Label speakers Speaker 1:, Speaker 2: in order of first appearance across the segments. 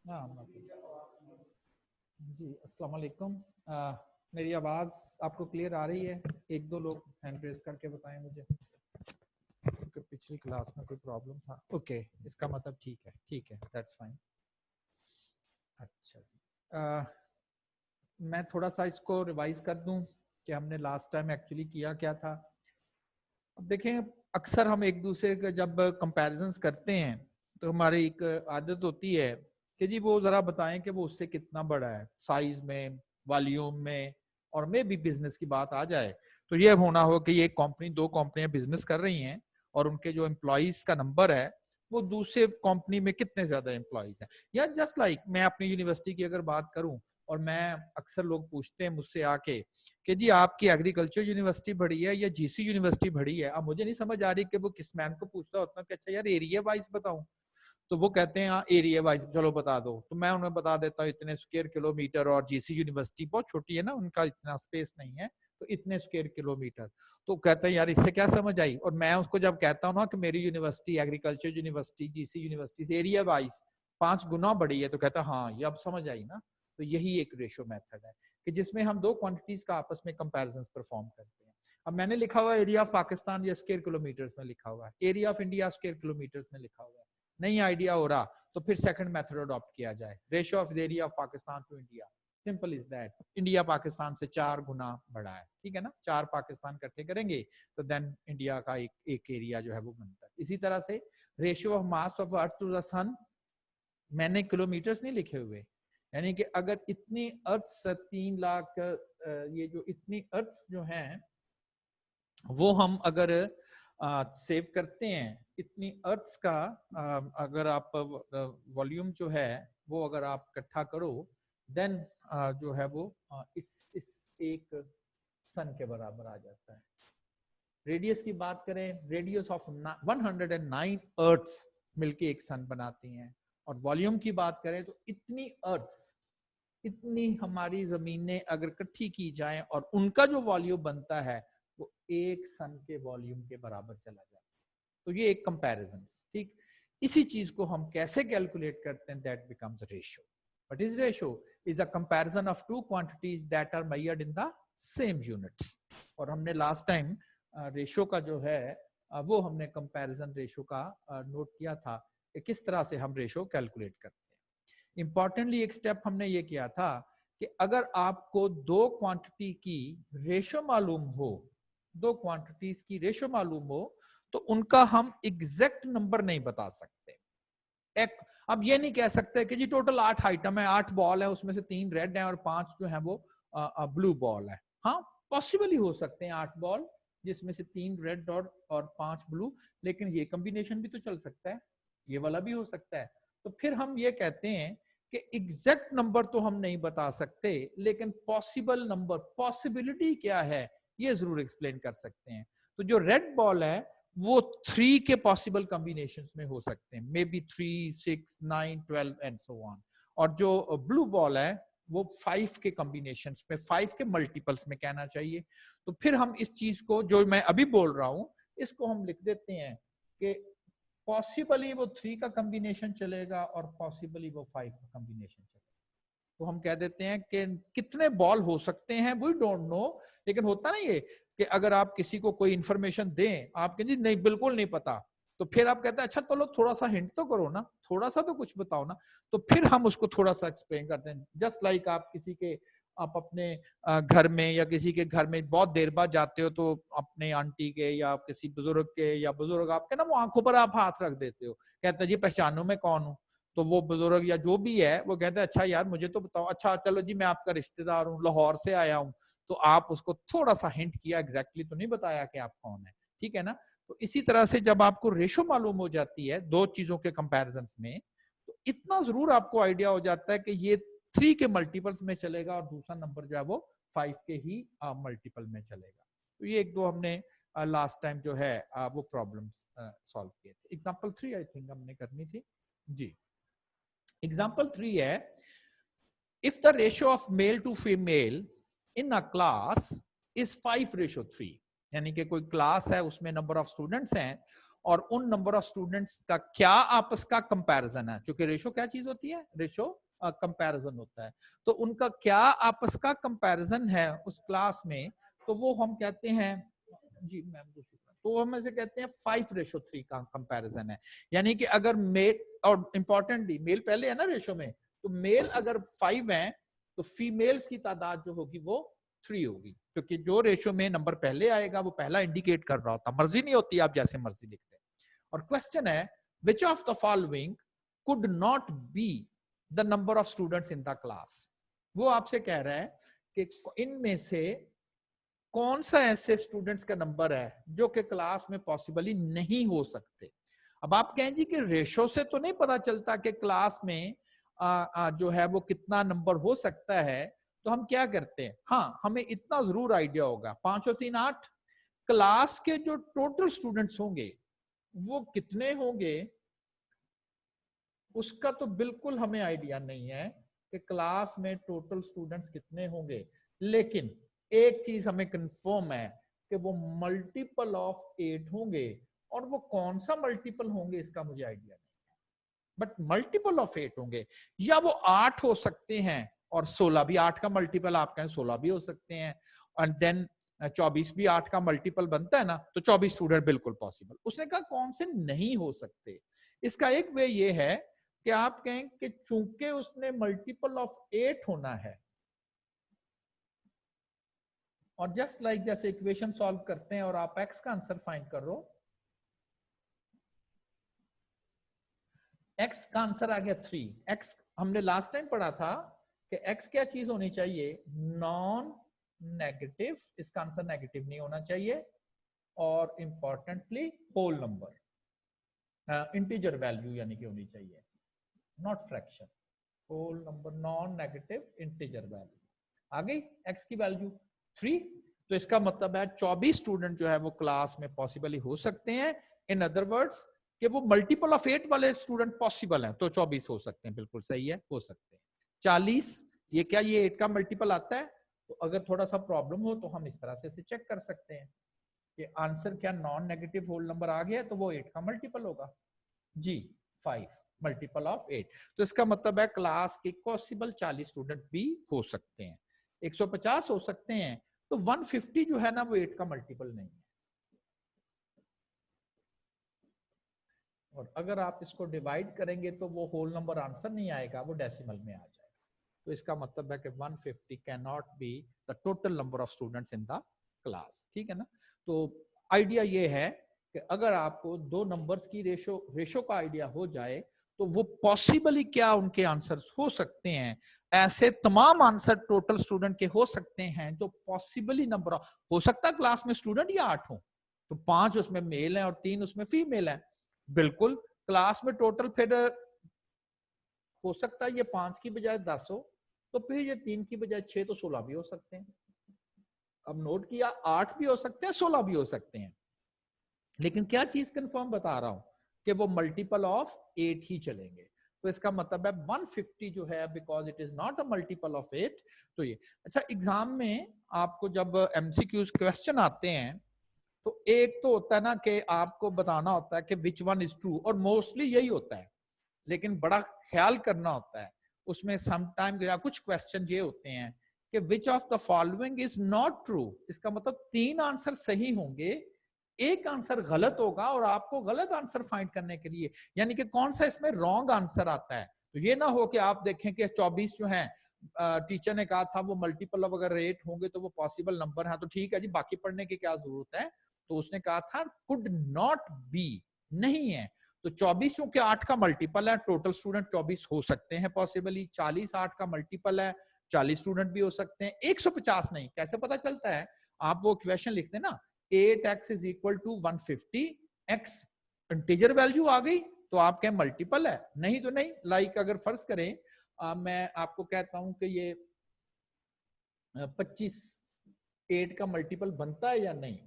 Speaker 1: हाँ जी, अस्सलाम वालेकुम। मेरी आवाज़ आपको क्लियर आ रही है? एक दो लोग हैंड रेज करके बताएं मुझे, क्योंकि पिछली क्लास में कोई प्रॉब्लम था। ओके, इसका मतलब ठीक है, दैट्स फाइन। अच्छा जी, मैं थोड़ा सा इसको रिवाइज कर दूं कि हमने लास्ट टाइम एक्चुअली किया क्या था। अब देखें, अक्सर हम एक दूसरे का जब कंपैरिजंस करते हैं तो हमारी एक आदत होती है कि जी वो जरा बताएं कि वो उससे कितना बड़ा है, साइज में, वॉल्यूम में, और मे भी बिजनेस की बात आ जाए तो ये होना हो कि ये कंपनी, दो कंपनियां बिजनेस कर रही हैं और उनके जो एम्प्लॉइज का नंबर है वो दूसरे कंपनी में कितने ज्यादा एम्प्लॉइज हैं। या जस्ट लाइक मैं अपनी यूनिवर्सिटी की अगर बात करूं, और मैं अक्सर लोग पूछते हैं मुझसे आके कि जी आपकी एग्रीकल्चर यूनिवर्सिटी बड़ी है या जीसी यूनिवर्सिटी बड़ी है। अब मुझे नहीं समझ आ रही कि वो किस मैन को पूछता होता कि अच्छा यार एरिया वाइज बताऊं, तो वो कहते हैं हाँ एरिया वाइज चलो बता दो, तो मैं उन्हें बता देता हूँ इतने स्क्वायर किलोमीटर, और जीसी यूनिवर्सिटी बहुत छोटी है ना, उनका इतना स्पेस नहीं है, तो इतने स्क्वायर किलोमीटर। तो कहते हैं यार इससे क्या समझ आई। और मैं उसको जब कहता हूँ ना कि मेरी university agriculture university GC university से एरिया वाइज 5 गुना बड़ी है, तो कहता है हाँ ये अब समझ आई ना। तो यही एक रेशो मेथड है कि जिसमें हम दो क्वांटिटीज का आपस में कंपैरिजन परफॉर्म करते हैं। अब मैंने लिखा हुआ एरिया ऑफ पाकिस्तान या स्क्वायर किलोमीटर्स में लिखा हुआ है, area of India square kilometres में लिखा हुआ है। नहीं आइडिया हो रहा तो फिर सेकंड मेथड अडॉप्ट किया जाए, ratio of the area of Pakistan to India. Simple is that, India Pakistan से 4 गुना बड़ा है, ठीक है ना। 4 पाकिस्तान इकट्ठे करेंगे तो देन इंडिया का एक एरिया जो है वो बनता है। इसी तरह से ratio of mass of earth to the sun, मैंने किलोमीटर्स नहीं लिखे हुए, यानी कि अगर इतनी अर्थ 3 लाख, ये जो इतनी अर्थ जो हैं वो हम अगर सेव करते हैं, इतनी अर्थ्स का अगर आप वॉल्यूम जो है वो अगर आप इकट्ठा करो, देन जो है वो इस एक सन के बराबर आ जाता है। रेडियस की बात करें, रेडियस ऑफ 109 अर्थ्स मिलके एक सन बनाती हैं। और वॉल्यूम की बात करें तो इतनी अर्थ्स, इतनी हमारी जमीनें अगर इकट्ठी की जाएं और उनका जो वॉल्यूम बनता है वो एक सन के वॉल्यूम के बराबर चला जाता है। तो ये एक कंपैरिजन, ठीक। इसी चीज को हम कैसे कैलकुलेट करते हैं, that becomes ratio. What is ratio? Is a comparison of two quantities that are measured in the same units. और हमने लास्ट टाइम रेशियो का जो है वो हमने कंपैरिजन रेशियो का नोट किया था कि किस तरह से हम रेशियो कैलकुलेट करते हैं। इंपॉर्टेंटली एक स्टेप हमने ये किया था कि अगर आपको दो क्वांटिटी की रेशियो मालूम हो, दो क्वांटिटीज की रेशियो मालूम हो, तो उनका हम एग्जैक्ट नंबर नहीं बता सकते। एक अब ये नहीं कह सकते कि जी टोटल 8 आइटम है, 8 बॉल है, उसमें से 3 रेड है और 5 जो है वो ब्लू बॉल है। हाँ पॉसिबल ही हो सकते हैं 8 बॉल जिसमें से 3 रेड और 5 ब्लू, लेकिन ये कॉम्बिनेशन भी तो चल सकता है, ये वाला भी हो सकता है। तो फिर हम ये कहते हैं कि एग्जैक्ट नंबर तो हम नहीं बता सकते, लेकिन पॉसिबल नंबर, पॉसिबिलिटी क्या है ये जरूर एक्सप्लेन कर सकते हैं। तो जो रेड बॉल है वो 3 के पॉसिबल कॉम्बिनेशंस में हो सकते हैं, may be 3, 6, 9, 12 and so on. और जो ब्लू बॉल है वो 5 के कॉम्बिनेशंस में, 5 के मल्टीपल्स में कहना चाहिए। तो फिर हम इस चीज को जो मैं अभी बोल रहा हूं इसको हम लिख देते हैं कि पॉसिबली वो 3 का कॉम्बिनेशन चलेगा और पॉसिबली वो 5 का कॉम्बिनेशन चलेगा। तो हम कह देते हैं कि कितने बॉल हो सकते हैं वी डोंट नो, लेकिन होता ना ये कि अगर आप किसी को कोई इंफॉर्मेशन दें, आप कहें नहीं बिल्कुल नहीं पता, तो फिर आप कहते हैं अच्छा चलो थोड़ा सा हिंट तो करो ना, थोड़ा सा तो कुछ बताओ ना। तो फिर हम उसको थोड़ा सा एक्सप्लेन करते हैं। जस्ट लाइक आप किसी के, आप अपने घर में या किसी के घर में बहुत देर बाद जाते हो तो अपने आंटी के या किसी बुजुर्ग के, या बुजुर्ग आपके ना वो आंखों पर आप हाथ रख देते हो, कहते हैं जी पहचानो मैं कौन हूँ। तो वो बुजुर्ग या जो भी है वो कहते हैं अच्छा यार मुझे तो बताओ, अच्छा चलो जी मैं आपका रिश्तेदार हूँ, लाहौर से आया हूँ। तो आप उसको थोड़ा सा हिंट किया, एग्जैक्टली तो नहीं बताया कि आप कौन है, ठीक है ना। तो इसी तरह से जब आपको रेशो मालूम हो जाती है दो चीजों के कंपैरिजन में, तो इतना जरूर आपको आइडिया हो जाता है कि ये 3 के मल्टीपल्स में चलेगा और दूसरा नंबर जो है वो 5 के ही मल्टीपल में चलेगा। तो ये एक दो हमने लास्ट टाइम जो है वो प्रॉब्लम्स सॉल्व किए थे। एग्जांपल 3 आई थिंक हमने करनी थी जी। एग्जाम्पल 3 है, if the ratio of male to female in a class is 5:3, यानी कि कोई क्लास है उसमें नंबर ऑफ स्टूडेंट्स हैं और उन नंबर ऑफ स्टूडेंट्स का क्या आपस का कंपैरिजन है, क्योंकि रेशो क्या चीज होती है, रेशो कंपैरिजन होता है, तो उनका क्या आपस का कंपैरिजन है उस क्लास में, तो वो हम कहते हैं जी मैम, तो हम ऐसे कहते हैं 5:3 का कंपैरिजन है। यानी कि अगर मेल, और इंपॉर्टेंटली मेल पहले है ना रेशो में, तो मेल अगर 5 है तो फीमेल्स की तादाद जो होगी वो 3 होगी, क्योंकि जो रेशो में नंबर पहले आएगा वो पहला इंडिकेट कर रहा होता, मर्जी नहीं होती आप जैसे मर्जी लिखते हैं। और क्वेश्चन है which of the following could not be the number of students in the class. वो आपसे कह रहा है कि इनमें से कौन सा ऐसे स्टूडेंट्स का नंबर है जो कि क्लास में पॉसिबली नहीं हो सकते। अब आप कहें जी कि रेशो से तो नहीं पता चलता कि क्लास में जो है वो कितना नंबर हो सकता है, तो हम क्या करते हैं, हाँ हमें इतना जरूर आइडिया होगा 5 और 3 8 क्लास के जो टोटल स्टूडेंट्स होंगे वो कितने होंगे, उसका तो बिल्कुल हमें आइडिया नहीं है कि क्लास में टोटल स्टूडेंट्स कितने होंगे। लेकिन एक चीज हमें कंफर्म है कि वो मल्टीपल ऑफ 8 होंगे, और वो कौन सा मल्टीपल होंगे इसका मुझे आइडिया नहीं, बट मल्टीपल ऑफ 8 होंगे। या वो 8 हो सकते हैं और 16 भी 8 का मल्टीपल, आप कहें 16 भी हो सकते हैं, एंड देन 24 भी 8 का मल्टीपल बनता है ना, तो 24 स्टूडेंट बिल्कुल पॉसिबल। उसने कहा कौन से नहीं हो सकते। इसका एक वे ये है कि आप कहें कि चूंकि उसने मल्टीपल ऑफ 8 होना है, और जस्ट लाइक जैसे इक्वेशन सॉल्व करते हैं और आप x का आंसर फाइंड करो, x का आंसर आ गया 3। x हमने लास्ट टाइम पढ़ा था कि x क्या चीज होनी चाहिए, नॉन नेगेटिव, इसका आंसर नेगेटिव नहीं होना चाहिए, और importantly whole number, integer value यानी कि होनी चाहिए, not fraction, whole number, non negative integer value. आ गई x की वैल्यू 3, तो इसका मतलब है 24 स्टूडेंट जो है वो क्लास में पॉसिबली हो सकते हैं। इन अदर वर्ड्स कि वो मल्टीपल ऑफ 8 वाले स्टूडेंट पॉसिबल हैं, तो 24 हो सकते हैं, बिल्कुल सही है, हो सकते हैं। 40 ये क्या, ये 8 का मल्टीपल आता है, तो अगर थोड़ा सा प्रॉब्लम हो तो हम इस तरह से चेक कर सकते हैं कि आंसर क्या नॉन नेगेटिव होल नंबर आ गया, तो वो 8 का मल्टीपल होगा जी, 5 मल्टीपल ऑफ 8। तो इसका मतलब है क्लास के पॉसिबल 40 स्टूडेंट भी हो सकते हैं, 150 हो सकते हैं, तो 150 जो है ना वो 8 का मल्टीपल नहीं है। और अगर आप इसको डिवाइड करेंगे तो वो होल नंबर आंसर नहीं आएगा, वो डेसिमल में आ जाएगा। तो इसका मतलब है कि 150 can not be the total number of students in the class, ठीक है ना। तो आइडिया ये है कि अगर आपको दो नंबर्स की रेशो का आइडिया हो जाए तो वो पॉसिबली क्या उनके आंसर्स हो सकते हैं, ऐसे तमाम आंसर टोटल स्टूडेंट के हो सकते हैं जो पॉसिबली नंबर हो सकता है क्लास में स्टूडेंट या 8 हो, तो 5 उसमें मेल है और 3 उसमें फीमेल है, बिल्कुल क्लास में टोटल फिर हो सकता है ये 5 की बजाय 10 हो, तो फिर ये 3 की बजाय 6 तो 16 भी हो सकते हैं। अब नोट किया 8 भी हो सकते हैं 16 भी हो सकते हैं, लेकिन क्या चीज कंफर्म बता रहा हूं कि वो मल्टीपल ऑफ 8 ही चलेंगे। तो इसका मतलब है 150 जो है because it is not a multiple of 8। तो ये अच्छा, एग्जाम में आपको जब एमसीक्यूज क्वेश्चन आते हैं तो एक तो होता है ना कि आपको बताना होता है कि विच वन इज ट्रू, और मोस्टली यही होता है, लेकिन बड़ा ख्याल करना होता है उसमें समटाइम या कुछ क्वेश्चन ये होते हैं कि which of the following is not true. इसका मतलब 3 आंसर सही होंगे, एक आंसर गलत होगा, और आपको गलत आंसर फाइंड करने के लिए यानी कि कौन सा इसमें रॉन्ग आंसर आता है। तो ये ना हो कि आप देखें कि 24 जो है टीचर ने कहा था वो मल्टीपल ऑफ अगर 8 होंगे तो वो पॉसिबल नंबर है, तो ठीक है जी बाकी पढ़ने की क्या जरूरत है। तो उसने कहा था कुड नॉट बी, नहीं है। तो 24 के 8 का मल्टीपल है, टोटल स्टूडेंट 24 हो सकते हैं पॉसिबली, 40 8 का मल्टीपल है, 40 स्टूडेंट भी हो सकते हैं, 150 नहीं। कैसे पता चलता है, आप वो क्वेश्चन लिखते हैं ना 8x is equal to 150, x integer value आ गई तो आप कहें मल्टीपल है, नहीं तो नहीं। लाइक अगर फर्ज करें मैं आपको कहता हूं कि ये 25 8 का मल्टीपल बनता है या नहीं,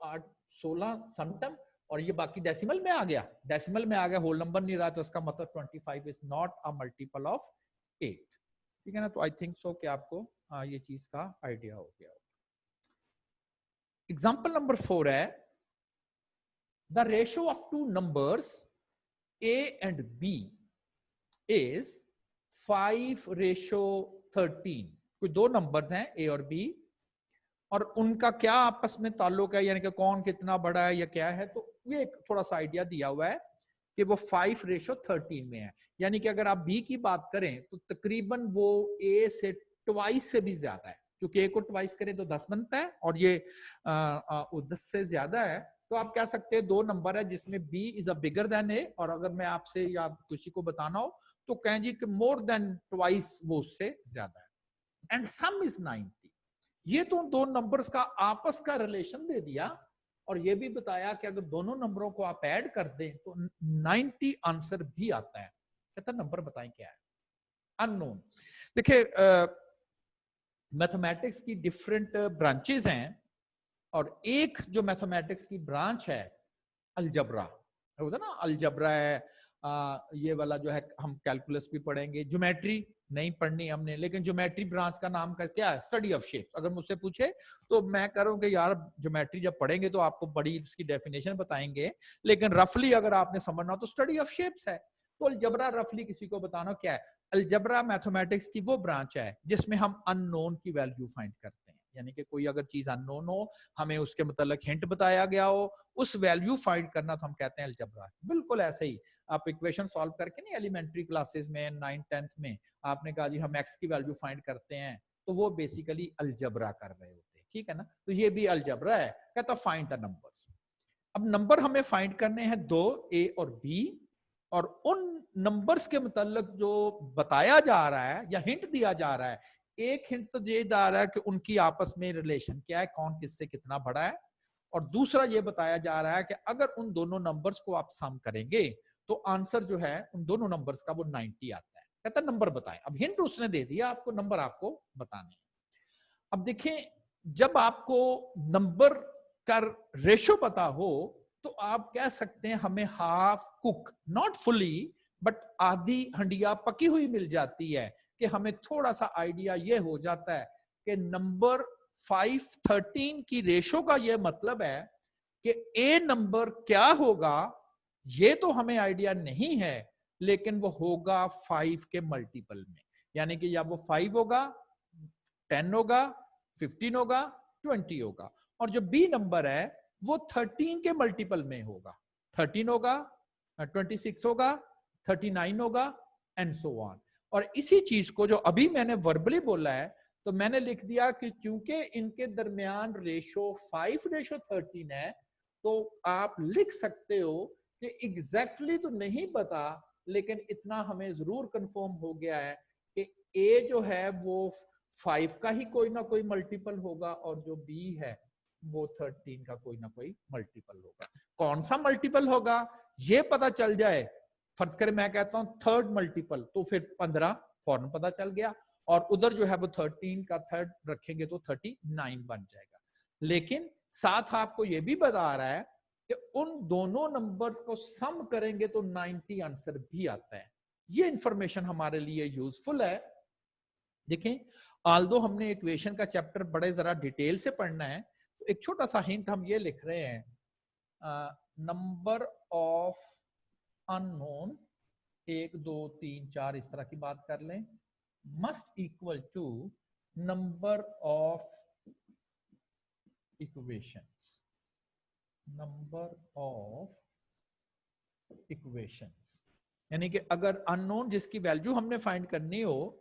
Speaker 1: 8 16 समटम, और ये बाकी डेसिमल में आ गया, डेसिमल में आ गया, होल नंबर नहीं रहा, तो इसका मतलब 25 is not a multiple of 8, ठीक है ना। तो आई थिंक सो कि आपको ये चीज का आइडिया हो गया। एग्जाम्पल नंबर 4 है the ratio of two numbers A and B is 5:13। कोई दो नंबर्स हैं A और B और उनका क्या आपस में ताल्लुक है, यानी कि कौन कितना बड़ा है या क्या है, तो ये एक थोड़ा सा आइडिया दिया हुआ है कि वो 5:13 में है। यानी कि अगर आप B की बात करें तो तकरीबन वो A से ट्वाइस से भी ज्यादा है, क्योंकि A को ट्वाइस करें तो 10 बनता है और ये 10 से ज्यादा है। तो आप कह सकते हैं दो नंबर है जिसमें B is a bigger than A, और अगर मैं आपसे या किसी को बताना हो तो कहें जी कि मोर देन ट्वाइस वो उससे ज्यादा है। And some is 90। ये तो दो नंबर्स का आपस का रिलेशन दे दिया और ये भी बताया कि अगर दोनों नंबरों को आप ऐड कर दें तो 90 आंसर भी आता है। कहता नंबर बताएं क्या है, अननोन। देखिए मैथमेटिक्स की डिफरेंट ब्रांचेस हैं और एक जो मैथमेटिक्स की ब्रांच है अलजबरा होता ना, अलजबरा है, ये वाला जो है हम कैलकुलस भी पढ़ेंगे, ज्योमेट्री नहीं पढ़नी हमने, लेकिन ज्योमेट्री ब्रांच का नाम का क्या है, स्टडी ऑफ शेप। अगर मुझसे पूछे तो मैं कह रहा हूं कि यार ज्योमेट्री जब पढ़ेंगे तो आपको बड़ी इसकी डेफिनेशन बताएंगे, लेकिन रफली अगर आपने समझना हो तो स्टडी ऑफ शेप्स है। तो अलजबरा रफली किसी को बताना क्या है, अलजबरा मैथमेटिक्स की वो ब्रांच है जिसमें हम अननोन की वैल्यू फाइंड करते हैं। यानी कि कोई अगर चीज अननोन हो, हमें उसके मतलब हिंट बताया गया हो, उस वैल्यू फाइंड करना तो हम कहते हैं अलजबरा। बिल्कुल ऐसे ही आप इक्वेशन सॉल्व करके नहीं एलिमेंट्री क्लासेस में 9th 10th में आपने कहा जी हम एक्स की वैल्यू फाइंड करते हैं, तो वो बेसिकली अलजबरा कर रहे होते हैं, ठीक है ना। तो ये भी अलजबरा है, कहता फाइंड द नंबर्स। अब नंबर हमें फाइंड करने हैं दो, ए और बी, और उन नंबर्स के मतलब जो बताया जा रहा है या हिंट दिया जा रहा है, एक हिंट तो ये जा रहा है कि उनकी आपस में रिलेशन क्या है, कौन किससे कितना बड़ा है, और दूसरा ये बताया जा रहा है कि अगर उन दोनों नंबर्स को आप सम करेंगे तो आंसर जो है उन दोनों नंबर्स का वो 90 आता है। कहता नंबर बताएं। अब हिंट उसने दे दिया आपको, नंबर आपको बताने हैं। अब देखें, जब आपको नंबर का रेशो पता हो तो आप कह सकते हैं हमें half cook, not fully but आधी हंडिया पकी हुई मिल जाती है, कि हमें थोड़ा सा आइडिया ये हो जाता है कि नंबर 5:13 की रेशो का ये मतलब है कि ए नंबर क्या होगा, ये तो हमें आइडिया नहीं है, लेकिन वो होगा 5 के मल्टीपल में। यानी कि या वो 5 होगा, 10 होगा, 15 होगा, 20 होगा, और जो बी नंबर है वो 13 के मल्टीपल में होगा। 13 होगा, 26 होगा, 39 होगा, एंड सो ऑन। और इसी चीज को जो अभी मैंने वर्बली बोला है, तो मैंने लिख दिया कि चूंकि इनके दरमियान रेशो 5:13 है, तो आप लिख सकते हो कि एग्जैक्टली तो नहीं पता, लेकिन इतना हमें जरूर कंफर्म हो गया है कि ए जो है वो 5 का ही कोई ना कोई मल्टीपल होगा और जो बी है वो 13 का कोई ना कोई मल्टीपल होगा। कौन सा मल्टीपल होगा ये पता चल जाए, फर्ज करें मैं कहता हूं थर्ड मल्टीपल, तो फिर 15 फौरन पता चल गया, और उधर जो है वो 13 का थर्ड रखेंगे तो 39 बन जाएगा। लेकिन साथ आपको ये भी बता रहा है कि उन दोनों नंबर्स को सम करेंगे तो 90 आंसर भी आता है। ये इंफॉर्मेशन हमारे लिए यूजफुल है। देखें, आल्दो हमने इक्वेशन का चैप्टर बड़े जरा डिटेल से पढ़ना है, तो एक छोटा सा हिंट हम ये लिख रहे हैं, नंबर ऑफ अननोन 1 2 3 4 इस तरह की बात कर लें, must equal to number of equations, number of equations. यानी कि अगर अननोन जिसकी वैल्यू हमने फाइंड करनी हो,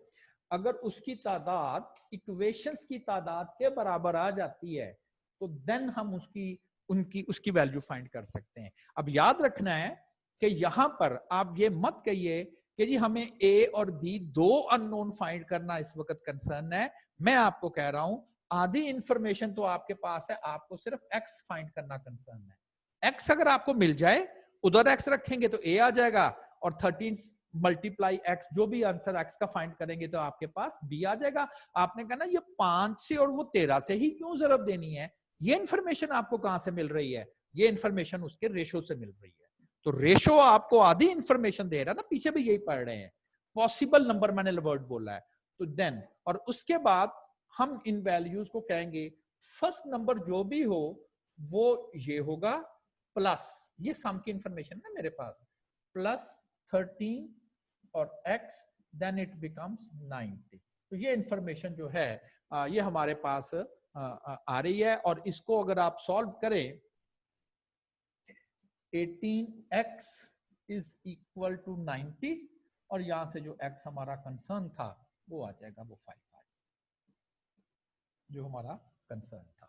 Speaker 1: अगर उसकी तादाद इक्वेशंस की तादाद के बराबर आ जाती है, तो देन हम उसकी वैल्यू फाइंड कर सकते हैं। अब याद रखना है कि यहां पर आप ये मत कहिए कि जी हमें ए और बी दो अननोन फाइंड करना इस वक्त कंसर्न है। मैं आपको कह रहा हूं आधी इंफॉर्मेशन तो आपके पास है, आपको सिर्फ एक्स फाइंड करना कंसर्न है। एक्स अगर आपको मिल जाए, उधर एक्स रखेंगे तो ए आ जाएगा, और 13 मल्टीप्लाई एक्स, जो भी आंसर एक्स का फाइंड करेंगे तो आपके पास बी आ जाएगा। आपने कहा ना ये 5 से और वो 13 से ही क्यों जरूरत देनी है, ये इंफॉर्मेशन आपको कहां से मिल रही है, ये इंफॉर्मेशन उसके रेशो से मिल रही है। तो रेशो आपको आधी इंफॉर्मेशन दे रहा है ना, पीछे भी यही पढ़ रहे हैं, पॉसिबल नंबर मैंने वर्ड बोला है। तो देन और उसके बाद हम इन वैल्यूज को कहेंगे, फर्स्ट नंबर जो भी हो वो ये होगा, प्लस ये सम की इंफॉर्मेशन है मेरे पास, प्लस 13 और x देन इट बिकम्स 90। तो ये इंफॉर्मेशन जो है ये हमारे पास आ रही है। और इसको अगर आप सॉल्व करें, 18x इज इक्वल टू 90 और यहां से जो x हमारा कंसर्न था वो आ जाएगा, वो 5 आ जाएगा जो हमारा कंसर्न था।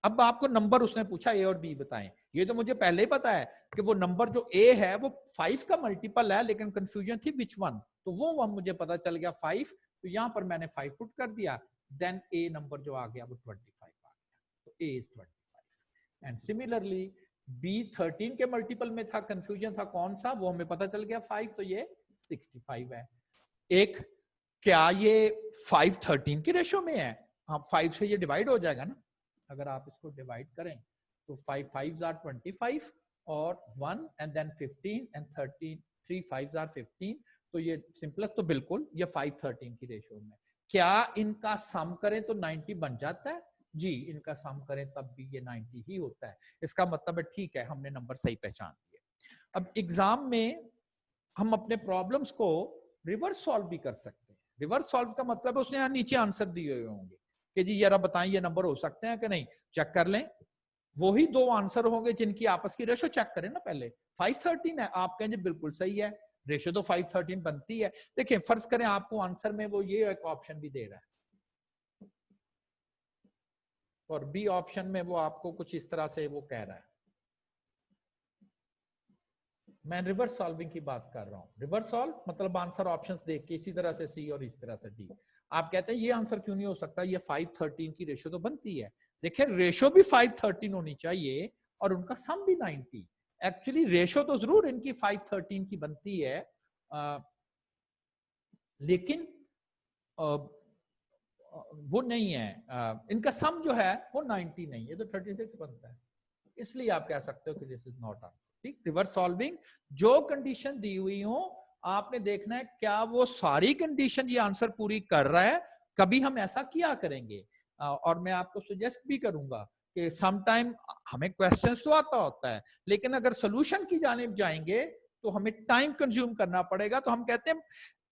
Speaker 1: अब आपको नंबर उसने पूछा ए और बी बताएं, ये तो मुझे पहले ही पता है कि वो नंबर जो ए है वो 5 का मल्टीपल है, लेकिन कंफ्यूजन थी विच वन, तो वो मुझे पता चल गया 5, तो यहां पर मैंने 5 पुट कर दिया, देन ए नंबर जो आ गया वो 25 आ गया, तो ए इज 25। एंड सिमिलरली बी 13 के मल्टीपल में था, कंफ्यूजन था कौन सा, वो हमें पता चल गया 5, तो ये 65 है। एक, क्या ये 5 13 की रेशो में है? हाँ, 5 से ये डिवाइड हो जाएगा ना, अगर आप इसको डिवाइड करें तो 5 5s are 25 और 1 and then 15 and 13 3 5s are 15, तो ये सिंपलेस्ट, तो बिल्कुल ये 5 13 की रेशो में। क्या इनका सम करें तो 90 बन जाता है? जी, इनका सम करें तब भी ये 90 ही होता है। इसका मतलब है ठीक है, हमने नंबर सही पहचान लिए। अब एग्जाम में हम अपने प्रॉब्लम्स को रिवर्स सॉल्व भी कर सकते हैं। रिवर्स सॉल्व का मतलब है उसने यहाँ नीचे आंसर दिए हुए होंगे कि जी जरा बताएं ये नंबर हो सकते हैं कि नहीं, चेक कर लें। वही दो आंसर होंगे जिनकी आपस की रेशो चेक करें ना पहले। 5 13 है, आप कहेंगे बिल्कुल सही है, रेशो तो 5 13 बनती है। देखिए फर्ज करें आपको आंसर में वो ये एक ऑप्शन भी दे रहा है और बी ऑप्शन में वो आपको कुछ इस तरह से वो कह रहा है। मैं रिवर्स सॉल्विंग की बात कर रहा हूँ। रिवर्स सॉल्व मतलब आंसर ऑप्शंस देख के इसी तरह से सी और इस तरह से डी। आप कहते हैं ये आंसर क्यों नहीं हो सकता, ये 5 13 की रेशो तो बनती है। देखिए रेशो भी 5 13 होनी चाहिए और उनका सम भी 90। एक्चुअली रेशो तो जरूर इनकी 5 13 की बनती है, लेकिन वो नहीं है, इनका सम जो है वो 90 नहीं है, तो 36 बनता है। इसलिए आप कह सकते हो कि दिस इज नॉट आंसर। ठीक, रिवर्स सॉल्विंग जो कंडीशन दी हुई हो आपने देखना है क्या वो सारी कंडीशन ये आंसर पूरी कर रहा है। कभी हम ऐसा किया करेंगे और मैं आपको सजेस्ट भी करूंगा कि सम टाइम हमें क्वेश्चंस तो आता होता है, लेकिन अगर सोल्यूशन की जानिब जाएंगे तो हमें टाइम कंज्यूम करना पड़ेगा। तो हम कहते हैं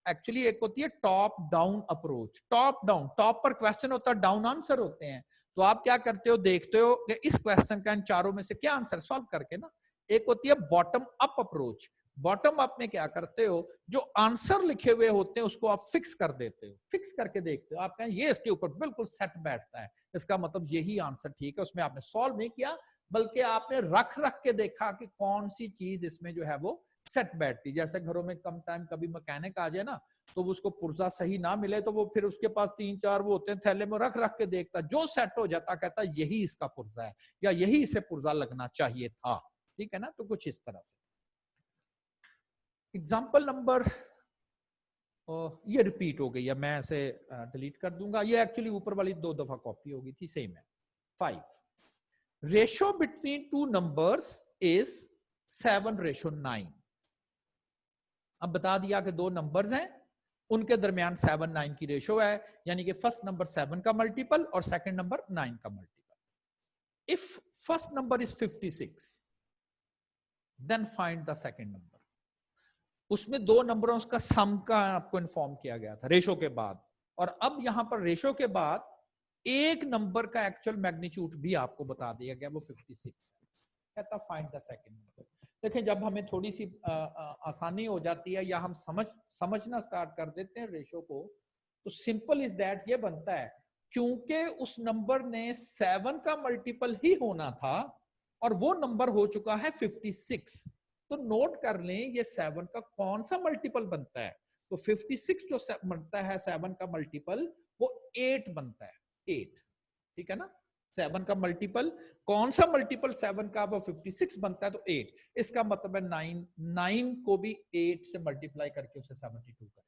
Speaker 1: एक्चुअली एक होती है top down approach. Top down, top पर क्वेश्चन होता है, डाउन आंसर होते हैं। तो आप क्या करते हो, देखते हो कि इस क्वेश्चन का इन चारों में से क्या आंसर, सॉल्व करके ना। एक होती है bottom up approach. Bottom up में क्या करते हो, जो आंसर लिखे हुए होते हैं उसको आप फिक्स कर देते हो, फिक्स करके देखते हो, आप कहें ये इसके ऊपर बिल्कुल सेट बैठता है, इसका मतलब यही आंसर ठीक है। उसमें आपने सॉल्व नहीं किया बल्कि आपने रख रख के देखा कि कौन सी चीज इसमें जो है वो सेट बैठती। जैसे घरों में कम टाइम कभी मैकेनिक आ जाए ना, तो उसको पुर्जा सही ना मिले तो वो फिर उसके पास 3 4 वो होते हैं थैले में, रख रख के देखता, जो सेट हो जाता कहता यही इसका पुर्जा है या यही इसे पुर्जा लगना चाहिए था। ठीक है ना, तो कुछ इस तरह से। एग्जाम्पल नंबर, ये रिपीट हो गई है, मैं ऐसे डिलीट कर दूंगा, ये एक्चुअली ऊपर वाली 2 दफा कॉपी हो गई थी, सेम है। 5, रेशो बिटवीन 2 नंबर्स इज 7:9। अब बता दिया कि 2 नंबर्स हैं, उनके दरमियान 7 9 की रेशो है, यानी कि फर्स्ट नंबर 7 का मल्टीपल और सेकंड नंबर 9 का multiple. If first number is 56 then find the second number. उसमें 2 नंबरों का सम का आपको इन्फॉर्म किया गया था रेशो के बाद, और अब यहां पर रेशो के बाद एक नंबर का एक्चुअल मैग्नीट्यूड भी आपको बता दिया गया, वो 56 है। कहता फाइंड द सेकंड नंबर। देखें जब हमें थोड़ी सी आसानी हो जाती है या हम समझना स्टार्ट कर देते हैं रेशो को, तो सिंपल इज दैट ये बनता है, क्योंकि उस नंबर ने 7 का मल्टीपल ही होना था और वो नंबर हो चुका है 56, तो नोट कर लें ये 7 का कौन सा मल्टीपल बनता है। तो 56 जो बनता है 7 का मल्टीपल, वो 8 बनता है, 8। ठीक है ना, 7 का मल्टीपल, कौन सा मल्टीपल 7 का, वो 56 बनता है, तो 8। इसका मतलब है 9 को भी 8 से मल्टीप्लाई करके उसे 72 करें।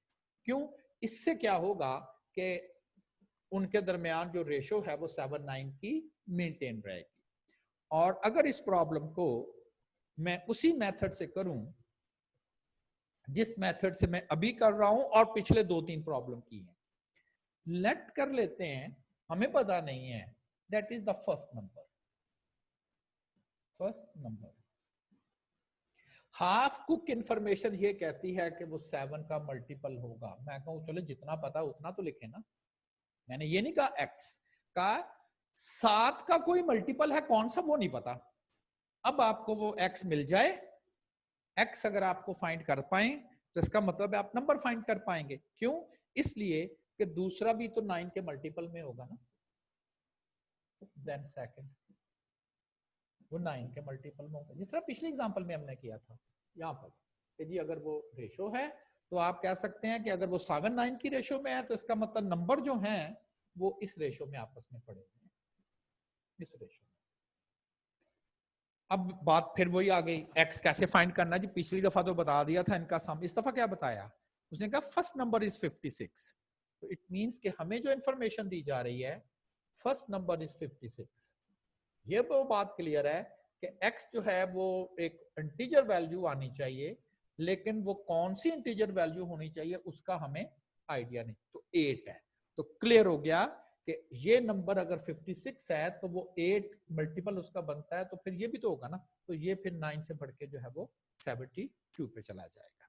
Speaker 1: क्यों? इससे क्या होगा कि उनके दरमियान जो रेशो है वो 7 9 की मेंटेन रहेगी। और अगर इस प्रॉब्लम को मैं उसी मेथड से करूं जिस मेथड से मैं अभी कर रहा हूं और पिछले 2-3 प्रॉब्लम की हैं, लेट कर लेते हैं, हमें पता नहीं है, that is the first number. Half cook information ये कहती है कि वो 7 का मल्टीपल होगा। मैं कहूँ चलो जितना पता उतना तो लिखे ना, मैंने ये नहीं कहा x का 7 का कोई मल्टीपल है कौन सा वो नहीं पता। अब आपको वो x मिल जाए, x अगर आपको फाइंड कर पाए तो इसका मतलब है आप नंबर फाइंड कर पाएंगे। क्यों? इसलिए कि दूसरा भी तो 9 के मल्टीपल में होगा ना, देन सेकंड वो 9 के मल्टीपल में होगा, जिस तरह पिछले एग्जांपल में हमने किया था। यहाँ पर कि जी अगर वो रेशो है तो आप कह सकते हैं कि अगर वो 7 9 की रेशो में है तो इसका मतलब नंबर जो हैं वो इस रेशो में आपस में पड़े हुए हैं, इस रेशो में। अब बात फिर वही आ गई, x कैसे फाइंड करना जी, पिछली दफा तो बता दिया था इनका सम, इस दफा क्या बताया उसने, कहा फर्स्ट नंबर इज 56। तो इट मींस कि हमें जो इंफॉर्मेशन दी जा रही है फर्स्ट नंबर इज 56। ये वो बात क्लियर है कि x जो है वो एक इंटीजर वैल्यू आनी चाहिए, लेकिन वो कौन सी इंटीजर वैल्यू होनी चाहिए उसका हमें आइडिया नहीं। तो 8 है, तो क्लियर हो गया कि ये नंबर अगर 56 है तो वो 8 मल्टीपल उसका बनता है, तो फिर ये भी तो होगा ना, तो ये फिर 9 से बढ़ के जो है वो 72 पे चला जाएगा।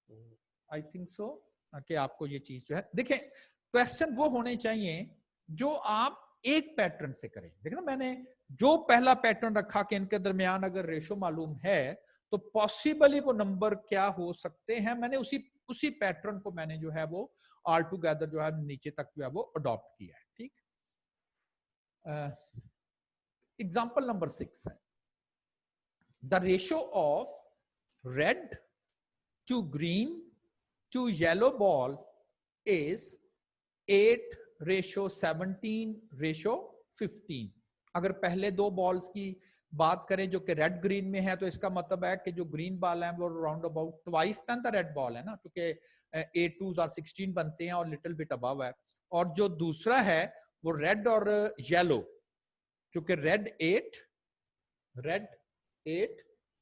Speaker 1: तो आई थिंक सो कि आपको ये चीज जो है, देखें क्वेश्चन वो होने चाहिए जो आप एक पैटर्न से करें। देखो ना मैंने जो पहला पैटर्न रखा कि इनके दरमियान अगर रेशो मालूम है तो पॉसिबली वो नंबर क्या हो सकते हैं, मैंने उसी पैटर्न को मैंने जो है वो ऑल टुगेदर जो है नीचे तक जो है वो अडॉप्ट किया है। ठीक, एग्जांपल नंबर 6 है, the ratio of red to green to yellow ball is 8:17:15। अगर पहले दो बॉल्स की बात करें जो कि रेड ग्रीन में है तो इसका मतलब है कि जो ग्रीन बॉल है वो round about twice the red ball है ना, क्योंकि 8 2s are 16 बनते हैं और लिटिल बिट अबव है। और जो दूसरा है वो रेड और येलो, क्योंकि रेड 8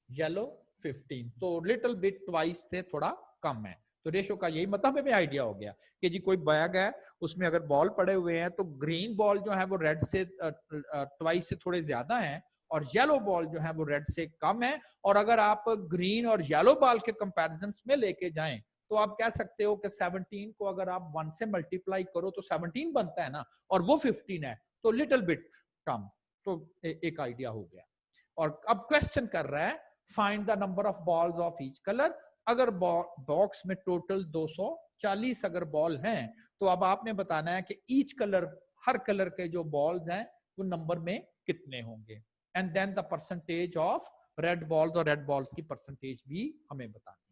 Speaker 1: येलो 15, तो लिटिल बिट ट्वाइस थे, थोड़ा कम है। तो रेशो का यही मतलब हमें आइडिया हो गया कि जी कोई बैग है उसमें अगर बॉल पड़े हुए हैं तो ग्रीन बॉल जो है वो रेड से ट्वाइस से थोड़े ज्यादा हैं और येलो बॉल जो है वो रेड से कम है। और अगर आप ग्रीन और येलो बॉल के कंपैरिजन में लेके जाएं तो आप कह सकते हो कि 17 को अगर आप 1 से मल्टीप्लाई करो तो 17 बनता है ना, और वो 15 है तो लिटिल बिट कम। तो एक आइडिया हो गया। और अब क्वेश्चन कर रहा है find the number of balls of each colour. अगर बॉक्स में टोटल 240 अगर बॉल हैं तो अब आपने बताना है कि ईच कलर, हर कलर के जो बॉल्स हैं वो नंबर में कितने होंगे, and then the percentage of red balls, और रेड बॉल्स की परसेंटेज भी हमें बतानी है।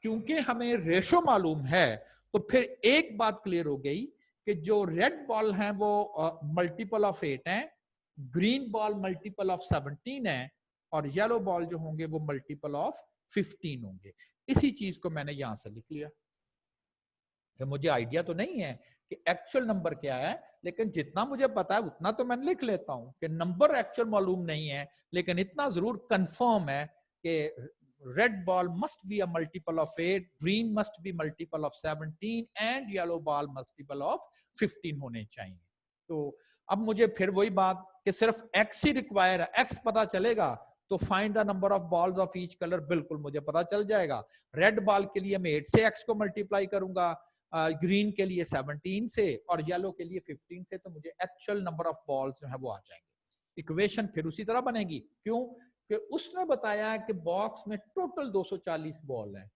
Speaker 1: क्योंकि हमें रेशो मालूम है तो फिर एक बात क्लियर हो गई कि जो रेड बॉल हैं वो मल्टीपल ऑफ 8 हैं, ग्रीन बॉल मल्टीपल ऑफ 17 है, और येलो बॉल जो होंगे वो मल्टीपल ऑफ 15 होंगे। इसी चीज को मैंने यहां से लिख लिया कि मुझे आइडिया तो नहीं है कि एक्चुअल नंबर क्या है, लेकिन जितना मुझे पता है उतना तो मैं लिख लेता हूं कि नंबर एक्चुअल मालूम नहीं है, लेकिन इतना जरूर कंफर्म है कि red ball must be a multiple of 8, green must be multiple of 17 and yellow ball multiple of 15 होने चाहिए। तो अब मुझे फिर वही बात कि सिर्फ एक्स ही रिक्वायर है, एक्स पता चलेगा तो find the number of balls of each colour बिल्कुल मुझे पता चल जाएगा। रेड बॉल के लिए मैं 8 से एक्स को मल्टीप्लाई करूंगा, ग्रीन के लिए 17 से और येलो के लिए 15 से, तो मुझे एक्चुअल नंबर ऑफ बॉल्स जो है वो आ जाएंगे। इक्वेशन फिर उसी तरह बनेगी। क्यों? कि उसने बताया कि बॉक्स में टोटल 240 बॉल है,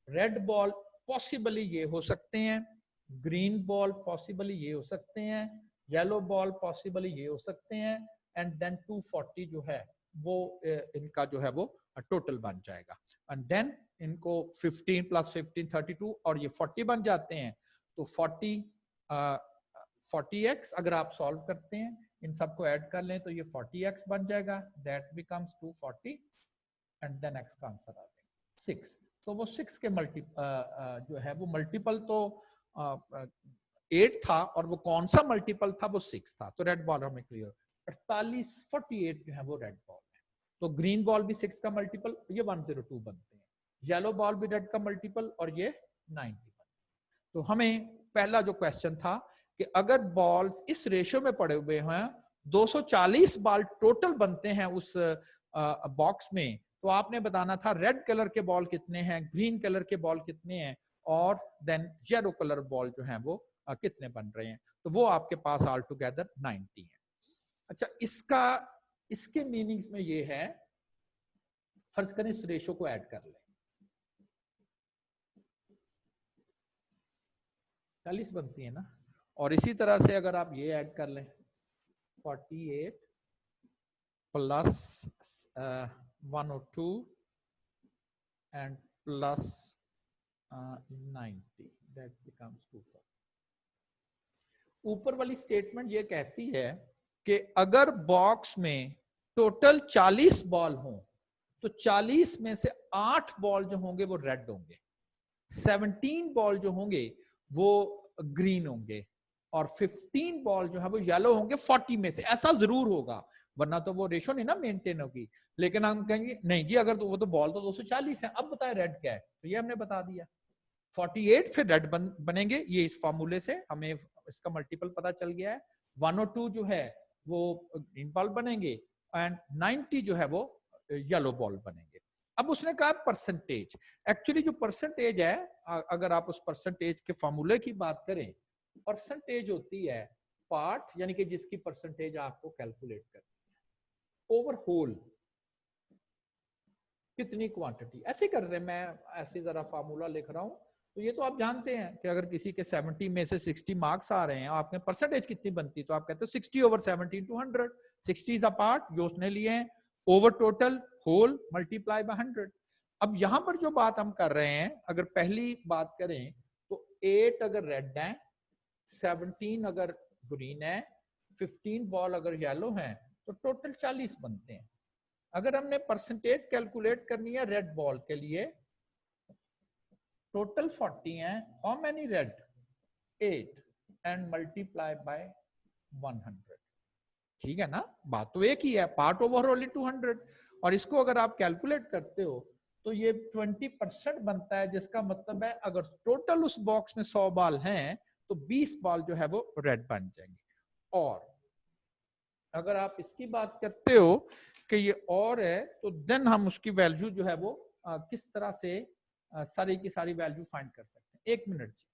Speaker 1: रेड बॉल पॉसिबली ये हो सकते हैं, ग्रीन बॉल पॉसिबली ये हो सकते हैं, येलो बॉल पॉसिबली ये हो सकते हैं, एंड देन 240 जो है वो इनका जो है वो टोटल बन जाएगा। एंड देन इनको 15 + 15 32 और ये 40 बन जाते हैं। तो 40x अगर आप सॉल्व करते हैं, इन सबको ऐड कर लें तो ये 40x बन जाएगा, that becomes 240 and then x का आंसर आ जाएगा 6। तो वो 6 के जो है वो मल्टीपल तो 8 था, और वो कौन सा मल्टीपल था, वो 6 था। तो रेड बॉल हमें क्लियर, 48 जो है वो रेड बॉल है। तो ग्रीन बॉल भी 6 का मल्टीपल, ये 102 बनते हैं, येलो बॉल भी रेड का मल्टीपल और ये 90 बनते हैं। तो हमें पहला जो क्वेश्चन था कि अगर बॉल्स इस रेशियो में पड़े हुए हैं, 240 बॉल टोटल बनते हैं उस बॉक्स में, तो आपने बताना था रेड कलर के बॉल कितने हैं, ग्रीन कलर के बॉल कितने हैं, और देन येलो कलर बॉल जो है वो कितने बन रहे हैं। तो वो आपके पास ऑल टुगेदर 90 है। अच्छा, इसके मीनिंग्स में ये है, फर्ज करें इस रेशो को ऐड कर लें, 40 बनती है ना, और इसी तरह से अगर आप ये ऐड कर लें 48 plus 102 and plus 90, that becomes 240। ऊपर वाली स्टेटमेंट ये कहती है कि अगर बॉक्स में टोटल 40 बॉल हो तो 40 में से 8 बॉल जो होंगे वो रेड होंगे, 17 बॉल जो होंगे वो ग्रीन होंगे, और 15 बॉल जो है वो येलो होंगे 40 में से। ऐसा जरूर होगा, वरना तो वो रेशो नहीं ना मेंटेन होगी। लेकिन हम कहेंगे नहीं जी, अगर तो वो तो बॉल तो 240 है, अब बताए रेड क्या है, तो ये हमने बता दिया 48 फिर रेड बनेंगे। ये इस फॉर्मूले से हमें इसका मल्टीपल पता चल गया है। 102 जो है वो ग्रीन बॉल बनेंगे, एंड 90 जो है वो येलो बॉल बनेंगे। अब उसने कहा परसेंटेज। एक्चुअली जो परसेंटेज है, अगर आप उस परसेंटेज के फॉर्मूले की बात करें, परसेंटेज होती है पार्ट, यानी कि जिसकी परसेंटेज आपको कैलकुलेट करनी है, ओवर होल कितनी क्वांटिटी। ऐसे कर रहे हैं, मैं ऐसे जरा फार्मूला लिख रहा हूं। तो ये तो आप जानते हैं कि अगर किसी के 70 में से 60 मार्क्स आ रहे हैं, आपके परसेंटेज कितनी बनती, तो आप कहते हो 60 over 70 to 100। 60 is a part जो उसने लिए हैं, over total whole multiply by 100। अब यहां पर जो बात हम कर रहे हैं, अगर पहली बात करें तो 8 अगर रेड है, 17 अगर ग्रीन है, 15 बॉल अगर येलो है, तो टोटल 40 बनते हैं। अगर हमने परसेंटेज कैलकुलेट करनी है रेड बॉल के लिए, टोटल 40 है, how many red, 8 and multiply by 100। ठीक है ना, बात तो एक ही है, पार्ट ओवर ओनली 200। और इसको अगर आप कैलकुलेट करते हो तो ये 20% बनता है, जिसका मतलब है अगर टोटल उस बॉक्स में 100 बॉल हैं तो 20 बॉल जो है वो रेड बन जाएंगे। और अगर आप इसकी बात करते हो कि ये और है, तो देन हम उसकी वैल्यू जो है वो किस तरह से सारी की सारी वैल्यू फाइंड कर सकते हैं। 1 मिनट जी।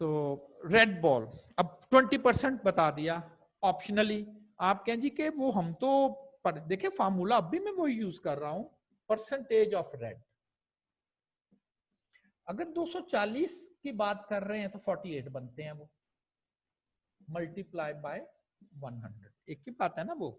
Speaker 1: तो रेड बॉल अब 20% बता दिया ऑप्शनली। आप कहें जी कि वो हम तो देखिए फार्मूला अब भी मैं वो यूज कर रहा हूं, परसेंटेज ऑफ रेड। अगर 240 की बात कर रहे हैं तो 48 बनते हैं वो, मल्टीप्लाई बाय 100। एक ही बात है ना वो।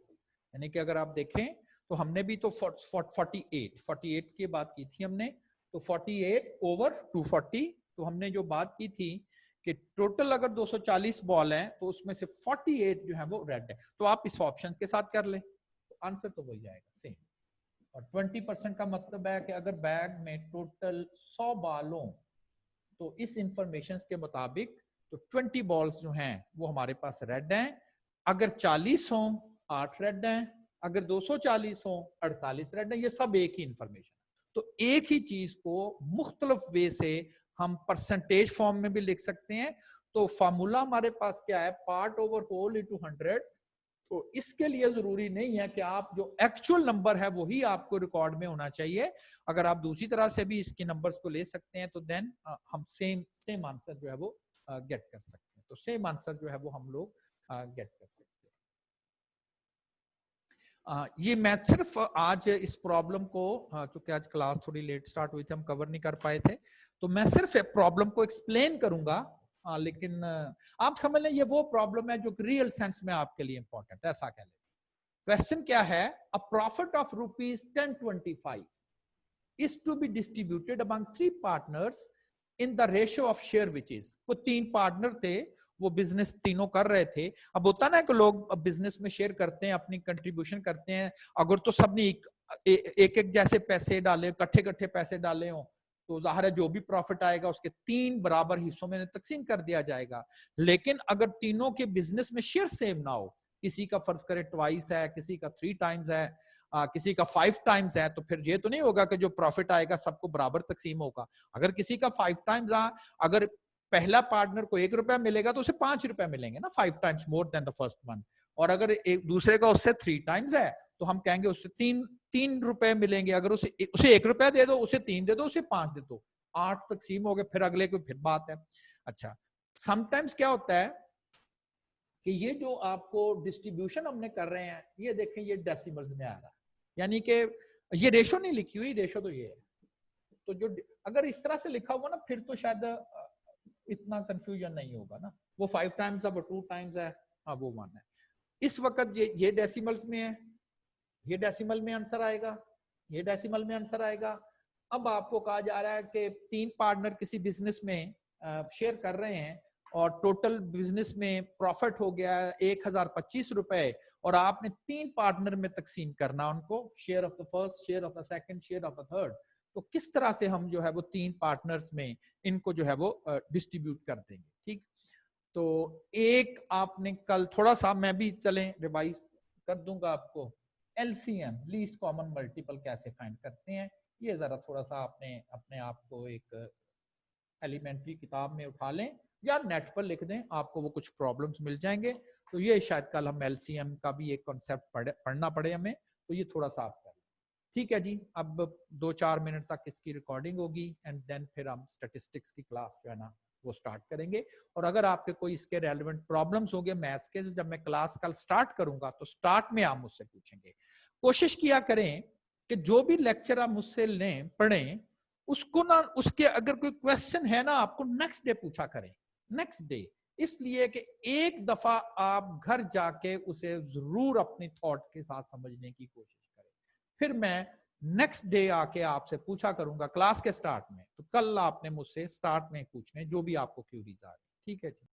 Speaker 1: यानी कि अगर आप देखें तो हमने भी तो 48 की बात की थी हमने, तो 48 ओवर 240। तो हमने जो बात की थी कि टोटल अगर 240 बॉल हैं तो उसमें से 48 जो है वो रेड है। तो आप इस ऑप्शन के साथ कर लें, तो आंसर तो वही आएगा सेम। और 20% का मतलब है कि अगर बैग में टोटल 100 बॉल हो तो इस इंफॉर्मेशन के मुताबिक तो 20 बॉल्स जो हैं वो हमारे पास रेड हैं। अगर 40 हो 8 रेड हैं, अगर 240 हो 48 रेड हैं। ये सब एक ही इंफॉर्मेशन। तो एक ही चीज को मुख्तलिफ वे से हम परसेंटेज फॉर्म में भी लिख सकते हैं। तो फार्मूला हमारे पास क्या है, पार्ट ओवर होल इनटू 100। तो इसके लिए जरूरी नहीं है कि आप जो एक्चुअल नंबर है वही आपको रिकॉर्ड में होना चाहिए। अगर आप दूसरी तरह से भी इसके नंबर्स को ले सकते हैं तो देन हम सेम आंसर जो है वो गेट कर सकते हैं। तो सेम आंसर जो है वो हम लोग गेट कर सकते हैं। ये मैं सिर्फ आज इस प्रॉब्लम को, चूंकि आज क्लास थोड़ी लेट स्टार्ट हुई थी, हम कवर नहीं कर पाए थे, तो मैं सिर्फ प्रॉब्लम को एक्सप्लेन करूंगा। लेकिन आप समझ लें ये वो प्रॉब्लम है जो रियल सेंस में आपके लिए इंपॉर्टेंट है, ऐसा कह लें। क्वेश्चन क्या है? अ profit of ₹1025 is to be distributed among 3 partners in the ratio of share which is। वो 3 पार्टनर थे, वो बिजनेस तीनों कर रहे थे। अब होता ना कि लोग बिजनेस में शेयर करते हैं, अपनी कंट्रीब्यूशन करते हैं। अगर तो सबने एक एक जैसे पैसे डाले, इकट्ठे इकट्ठे पैसे डाले हो, तो जाहिर है जो भी प्रॉफिट आएगा उसके 3 बराबर हिस्सों में तकसीम कर दिया जाएगा। लेकिन अगर तीनों के बिजनेस में शेयर सेम ना हो, किसी का फर्ज करे ट्वाइस है, किसी का 3 टाइम्स है, किसी का 5 टाइम्स है, तो फिर ये तो नहीं होगा कि जो प्रॉफिट आएगा सबको बराबर तकसीम होगा। अगर किसी का 5 टाइम्स अगर पहला पार्टनर को ₹1 मिलेगा तो उसे ₹5 मिलेंगे ना, 5 times more than the first one. और अगर एक दूसरे का उससे 3 टाइम्स है तो हम कहेंगे उससे तीन रुपए मिलेंगे। अगर उसे ₹1 दे दो, उसे 3 दे दो, उसे 5 दे दो, 8 तकसीम हो गए। फिर अगले को फिर बात है। अच्छा, समटाइम्स क्या होता है कि ये जो आपको डिस्ट्रीब्यूशन हमने कर रहे हैं, ये देखें ये डेसिमल्स में आ रहा है, यानी कि ये रेशो नहीं लिखी हुई, रेशो तो ये है। तो जो अगर इस तरह से लिखा हुआ ना, फिर तो शायद इतना कंफ्यूजन नहीं होगा ना। वो 5 टाइम्स है, वो 2 टाइम्स है, वो 1 है। इस वक्त ये डेसिमल्स में है, ये डेसिमल में आंसर आएगा, ये डेसिमल में आंसर आएगा। अब आपको कहा जा रहा है कि 3 पार्टनर किसी बिजनेस में शेयर कर रहे हैं और टोटल बिजनेस में प्रॉफिट हो गया है ₹1025, और आपने 3 पार्टनर में तकसीम करना उनको, share of the first, share of the second, share of the third. तो किस तरह से हम जो है वो 3 पार्टनर्स में इनको जो है वो डिस्ट्रीब्यूट कर देंगे। ठीक, तो एक आपने कल थोड़ा सा, मैं भी चलें रिवाइज कर दूंगा आपको, एलसीएम लीस्ट कॉमन मल्टीपल कैसे फाइंड करते हैं, ये जरा थोड़ा सा आपने अपने आप को एक एलिमेंट्री किताब में उठा लें या नेट पर लिख दें, आपको वो कुछ प्रॉब्लम्स मिल जाएंगे। तो ये शायद कल हम एलसीएम का भी एक कॉन्सेप्ट पढ़ना पड़े हमें, तो ये थोड़ा सा आप कर। ठीक है जी, अब 2-4 मिनट तक इसकी रिकॉर्डिंग होगी एंड देन फिर हम स्टैटिस्टिक्स की क्लास जो है ना वो स्टार्ट करेंगे। और अगर आपके कोई इसके रेलेवेंट प्रॉब्लम्स होंगे मैथ्स के, जब मैं क्लास कल स्टार्ट करूंगा तो स्टार्ट में आप मुझसे पूछेंगे। कोशिश किया करें कि जो भी लेक्चर आप मुझसे लें, पढ़ें, उसको ना, उसके अगर कोई क्वेश्चन है ना, आपको नेक्स्ट डे पूछा करें, नेक्स्ट डे। इसलिए कि एक दफा आप घर जाके उसे जरूर अपनी थॉट के साथ समझने की कोशिश करें, फिर मैं नेक्स्ट डे आके आपसे पूछा करूंगा क्लास के स्टार्ट में। तो कल आपने मुझसे स्टार्ट में पूछने जो भी आपको क्यूरीज आ रही। ठीक है जी।